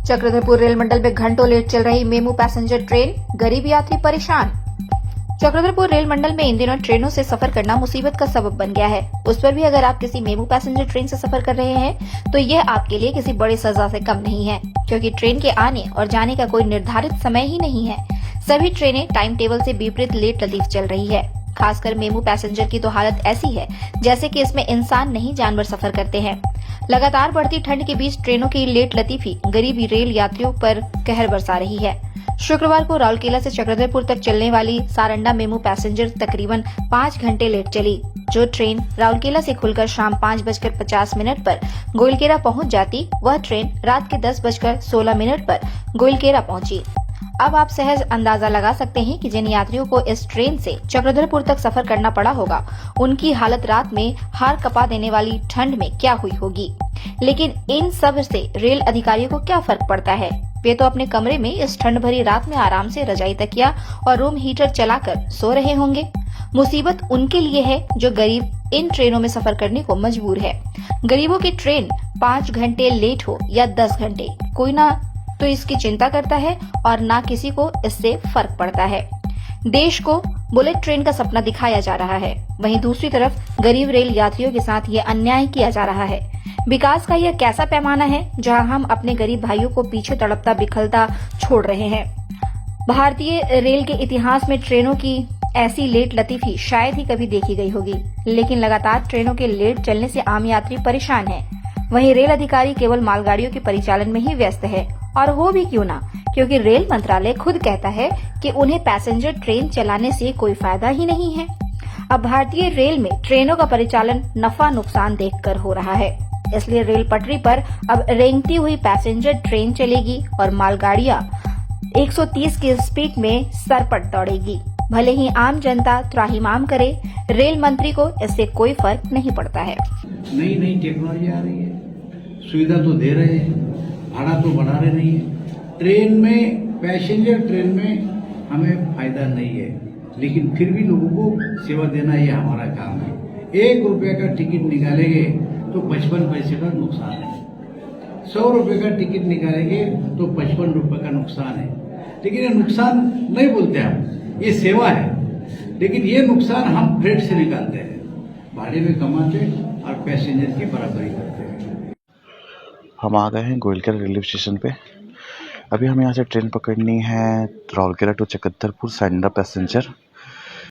Chakradharpur rail मंडल में घंटों late चल रही मेमू पैसेंजर ट्रेन, गरीब यात्री परेशान। चक्रधरपुर रेल मंडल में इन दिनों ट्रेनों से सफर करना मुसीबत का सबब बन गया है। उस पर भी अगर आप किसी मेमू पैसेंजर ट्रेन से सफर कर रहे हैं तो यह आपके लिए किसी बड़ी सजा से कम नहीं है, क्योंकि ट्रेन के आने और जाने का कोई निर्धारित समय ही नहीं है। सभी ट्रेनें टाइम टेबल से विपरीत लेट लतीफ चल रही है। खासकर मेमू पैसेंजर की तो हालत ऐसी है जैसे कि इसमें इंसान नहीं जानवर सफर करते हैं। लगातार बढ़ती ठंड के बीच ट्रेनों की लेट लतीफी गरीबी रेल यात्रियों पर कहर बरसा रही है। शुक्रवार को राउरकेला से चक्रधरपुर तक चलने वाली सारंडा मेमू पैसेंजर तकरीबन 5 घंटे लेट चली। जो ट्रेन राउरकेला से खुलकर शाम 5:50 पर गोइलकेरा पहुंच जाती, वह ट्रेन रात के 10:16 पर गोइलकेरा पहुंची। अब आप सहज अंदाजा लगा सकते हैं कि जिन यात्रियों को इस ट्रेन से चक्रधरपुर तक सफर करना पड़ा होगा, उनकी हालत रात में हार कपा देने वाली ठंड में क्या हुई होगी। लेकिन इन सब से रेल अधिकारियों को क्या फर्क पड़ता है? वे तो अपने कमरे में इस ठंड भरी रात में आराम से रजाई तकिया और रूम हीटर चलाकर सो रहे होंगे। मुसीबत उनके लिए है जो गरीब इन ट्रेनों में सफर करने को मजबूर है। गरीबों की ट्रेन 5 घंटे लेट हो या 10 घंटे, कोई ना तो इसकी चिंता करता है और ना किसी को इससे फर्क पड़ता है। देश को बुलेट ट्रेन का सपना दिखाया जा रहा है, वहीं दूसरी तरफ गरीब रेल यात्रियों के साथ ये अन्याय किया जा रहा है। विकास का यह कैसा पैमाना है जहां हम अपने गरीब भाइयों को पीछे तड़पता बिखलता छोड़ रहे हैं। भारतीय रेल के इतिहास में ट्रेनों की ऐसी लेट लतीफी शायद ही कभी देखी गई होगी, लेकिन लगातार ट्रेनों के लेट चलने से आम यात्री परेशान है। वहीं रेल अधिकारी केवल मालगाड़ियों के परिचालन में ही व्यस्त है, और वो भी क्यों ना, क्योंकि रेल मंत्रालय खुद कहता है कि उन्हें पैसेंजर ट्रेन चलाने से कोई फायदा ही नहीं है। अब भारतीय रेल में ट्रेनों का परिचालन नफा नुकसान देखकर हो रहा है, इसलिए रेल पटरी पर अब रेंगती हुई पैसेंजर ट्रेन चलेगी और मालगाड़ियां 130 की स्पीड में सरपट दौड़ेगी। भले ही आम जनता त्राहिमाम करे, रेल मंत्री को इससे कोई फर्क नहीं पड़ता है। नई नई टेक्नोलॉजी आ रही है, सुविधा तो दे रहे हैं, भाड़ा तो बढ़ा रहे नहीं है। ट्रेन में, पैसेंजर ट्रेन में हमें फायदा नहीं है, लेकिन फिर भी लोगों को सेवा देना ये हमारा काम है। 1 रुपये का टिकट निकालेंगे तो 55 पैसे का नुकसान है। 100 रुपये का टिकट निकालेंगे तो 55 रुपये का नुकसान है। लेकिन ये नुकसान नहीं बोलते हम, ये सेवा है। लेकिन ये नुकसान हम फ्रेट से निकालते हैं, भाड़े में कमाते और पैसेंजर की बराबरी करते हैं। हम आ गए हैं गोइलकेरा रेलवे स्टेशन पे। अभी हमें यहाँ से ट्रेन पकड़नी है राउरकेला टू चक्रधरपुर सारंडा पैसेंजर।